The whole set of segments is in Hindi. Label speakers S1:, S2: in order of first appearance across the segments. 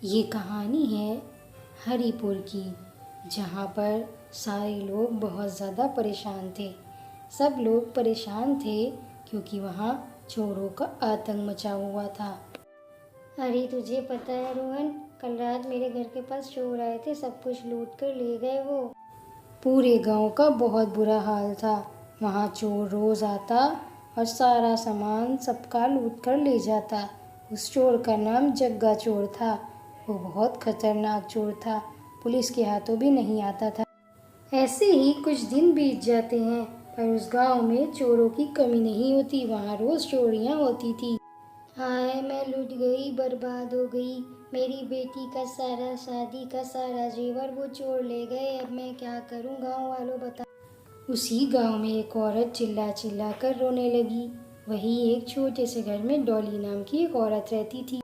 S1: ये कहानी है हरिपुर की, जहाँ पर सारे लोग बहुत ज़्यादा परेशान थे। सब लोग परेशान थे क्योंकि वहाँ चोरों का आतंक मचा हुआ था।
S2: अरे तुझे पता है रोहन, कल रात मेरे घर के पास चोर आए थे, सब कुछ लूट कर ले गए वो।
S1: पूरे गांव का बहुत बुरा हाल था। वहाँ चोर रोज़ आता और सारा सामान सबका लूट कर ले जाता। उस चोर का नाम जग्गा चोर था। वो बहुत खतरनाक चोर था, पुलिस के हाथों भी नहीं आता था। ऐसे ही कुछ दिन बीत जाते हैं, पर उस गांव में चोरों की कमी नहीं होती। वहाँ रोज़ चोरियाँ होती थी।
S2: हाय, मैं लूट गई, बर्बाद हो गई। मेरी बेटी का सारा शादी का सारा जेवर वो चोर ले गए। अब मैं क्या करूं, गांव वालों बता।
S1: उसी गांव में एक औरत चिल्ला चिल्ला कर रोने लगी। वही एक छोटे से घर में डॉली नाम की एक औरत रहती थी,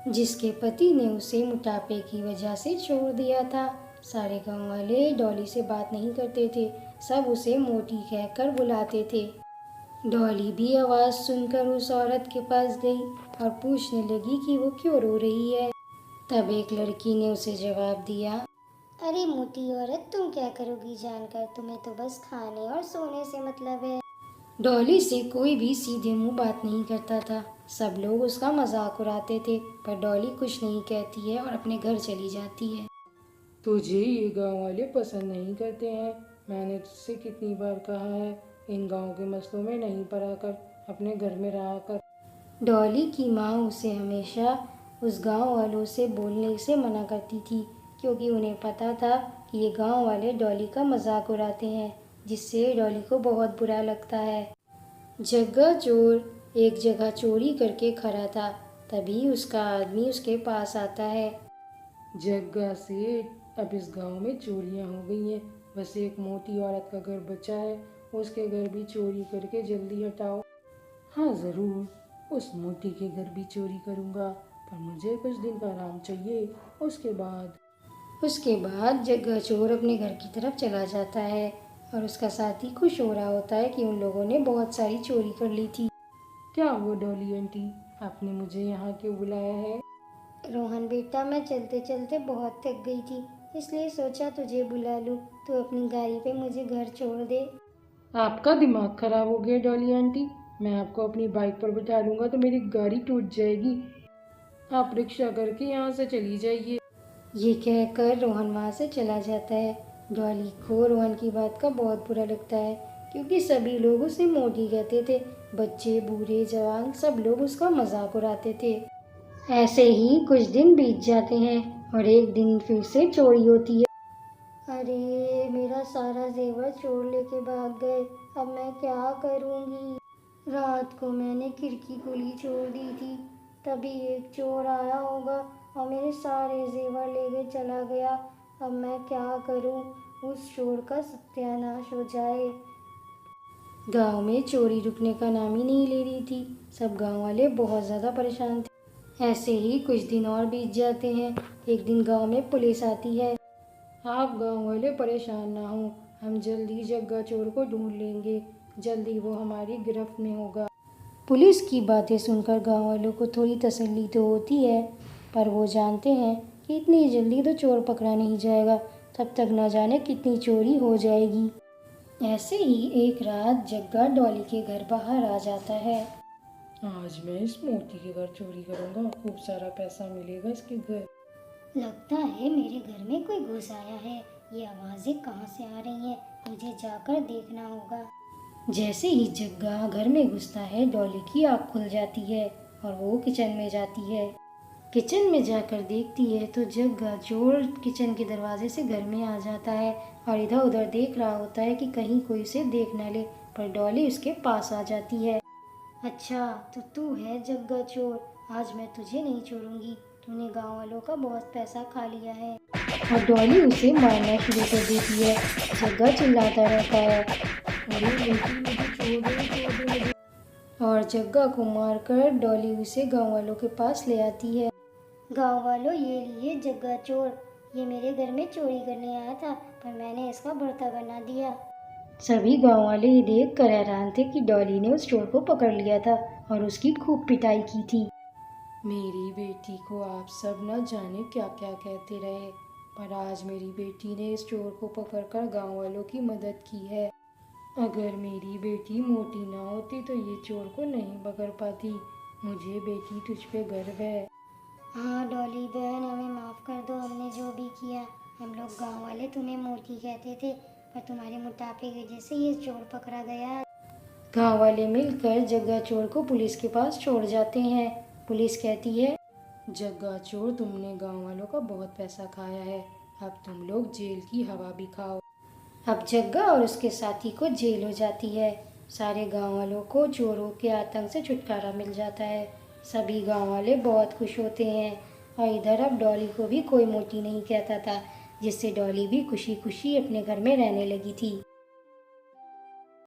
S1: जिसके पति ने उसे मोटापे की वजह से छोड़ दिया था। सारे गांव वाले डॉली से बात नहीं करते थे, सब उसे मोटी कहकर बुलाते थे। डॉली भी आवाज़ सुनकर उस औरत के पास गई और पूछने लगी कि वो क्यों रो रही है। तब एक लड़की ने उसे जवाब दिया,
S2: अरे मोटी औरत, तुम क्या करोगी जानकर? तुम्हें तो बस खाने और सोने से मतलब है।
S1: डॉली से कोई भी सीधे मुंह बात नहीं करता था। सब लोग उसका मजाक उड़ाते थे, पर डॉली कुछ नहीं कहती है और अपने घर चली जाती है।
S3: तुझे ये गांव वाले पसंद नहीं करते हैं। मैंने तुझसे कितनी बार कहा है, इन गांव के मसलों में नहीं पड़ा कर, अपने घर में रहा कर।
S1: डॉली की माँ उसे हमेशा उस गांव वालों से बोलने से मना करती थी, क्योंकि उन्हें पता था कि ये गांव वाले डॉली का मजाक उड़ाते हैं, जिससे डॉली को बहुत बुरा लगता है। जग्गा चोर एक जगह चोरी करके खड़ा था। तभी उसका आदमी उसके पास आता है।
S3: जग्गा सेठ, अब इस गांव में चोरियां हो गई हैं। बस एक मोटी औरत का घर बचा है, उसके घर भी चोरी करके जल्दी हटाओ। हाँ ज़रूर, उस मोटी के घर भी चोरी करूँगा, पर मुझे कुछ दिन का आराम चाहिए।
S1: उसके बाद जग्गा चोर अपने घर की तरफ चला जाता है और उसका साथी खुश हो रहा होता है कि उन लोगों ने बहुत सारी चोरी कर ली थी।
S3: क्या वो डॉली आंटी, आपने मुझे यहाँ क्यों बुलाया है?
S2: रोहन बेटा, मैं चलते चलते बहुत थक गई थी, इसलिए सोचा तुझे बुला लूं। तू अपनी गाड़ी पे मुझे घर छोड़ दे।
S3: आपका दिमाग खराब हो गया डॉली आंटी। मैं आपको अपनी बाइक पर बिठा लूँगा तो मेरी गाड़ी टूट जाएगी। आप रिक्शा करके यहाँ से चली जाइए।
S1: ये कहकर रोहन वहाँ से चला जाता है। डॉली को रोहन की बात का बहुत बुरा लगता है, क्योंकि सभी लोग उसे मोटी कहते थे। बच्चे, बूढ़े, जवान सब लोग उसका मजाक उड़ाते थे। ऐसे ही कुछ दिन बीत जाते हैं और एक दिन फिर से चोरी होती है।
S2: अरे, मेरा सारा जेवर चोर लेके भाग गए। अब मैं क्या करूँगी? रात को मैंने खिड़की खुली छोड़ दी थी, तभी एक चोर आया होगा और मेरे सारे जेवर ले गए चला गया। अब मैं क्या करूं? उस चोर का सत्यानाश हो जाए।
S1: गांव में चोरी रुकने का नाम ही नहीं ले रही थी। सब गांव वाले बहुत ज़्यादा परेशान थे। ऐसे ही कुछ दिन और बीत जाते हैं। एक दिन गांव में पुलिस आती है।
S3: आप गांव वाले परेशान ना हो, हम जल्दी जग्गा चोर को ढूंढ लेंगे। जल्दी वो हमारी गिरफ्त में होगा।
S1: पुलिस की बातें सुनकर गांव वालों को थोड़ी तसल्ली तो होती है, पर वो जानते हैं कि इतनी जल्दी तो चोर पकड़ा नहीं जाएगा। तब तक न जाने कितनी चोरी हो जाएगी। ऐसे ही एक रात जग्गा डॉली के घर बाहर आ जाता है।
S3: आज मैं इस मोती के घर चोरी करूँगा, खूब सारा पैसा मिलेगा इसके घर।
S2: लगता है मेरे घर में कोई घुस आया है। ये आवाज़ें कहाँ से आ रही हैं? मुझे जाकर देखना होगा।
S1: जैसे ही जग्गा घर में घुसता है, डॉली की आँख खुल जाती है और वो किचन में जाती है। किचन में जाकर देखती है तो जग्गा चोर किचन के दरवाजे से घर में आ जाता है और इधर उधर देख रहा होता है कि कहीं कोई उसे देख न ले, पर डॉली उसके पास आ जाती है।
S2: अच्छा, तो तू है जग्गा चोर? आज मैं तुझे नहीं छोड़ूंगी। तूने गांव वालों का बहुत पैसा खा लिया है।
S1: और डॉली उसे मारना शुरू कर देती है। जग्गा चिल्लाता रहता है
S3: अरे मोती, मुझे छोड़ दो मुझे।
S1: और जग्गा को मारकर डॉली उसे गांव वालों के पास ले आती है।
S2: गांव वालों, ये लिए जग्गा चोर। ये मेरे घर में चोरी करने आया था, पर मैंने इसका भर्ता बना दिया।
S1: सभी गांव वाले ये देख कर हैरान थे कि डॉली ने उस चोर को पकड़ लिया था और उसकी खूब पिटाई की थी।
S3: मेरी बेटी को आप सब न जाने क्या क्या कहते रहे, पर आज मेरी बेटी ने इस चोर को पकड़कर गांव वालों की मदद की है। अगर मेरी बेटी मोटी ना होती तो ये चोर को नहीं पकड़ पाती। मुझे बेटी तुझ पे गर्व है।
S2: हाँ डॉली बहन, हमें माफ़ कर दो, हमने जो भी किया। हम लोग गांव वाले तुम्हें मोटी कहते थे, पर तुम्हारे मोटापे की वजह से ये चोर पकड़ा गया।
S1: गांव वाले मिलकर जग्गा चोर को पुलिस के पास छोड़ जाते हैं। पुलिस कहती है,
S3: जग्गा चोर, तुमने गांव वालों का बहुत पैसा खाया है, अब तुम लोग जेल की हवा भी खाओ।
S1: अब जग्गा और उसके साथी को जेल हो जाती है। सारे गांव वालों को चोरों के आतंक से छुटकारा मिल जाता है। सभी गांव वाले बहुत खुश होते हैं और इधर अब डॉली को भी कोई मोटी नहीं कहता था, जिससे डॉली भी खुशी खुशी अपने घर में रहने लगी थी।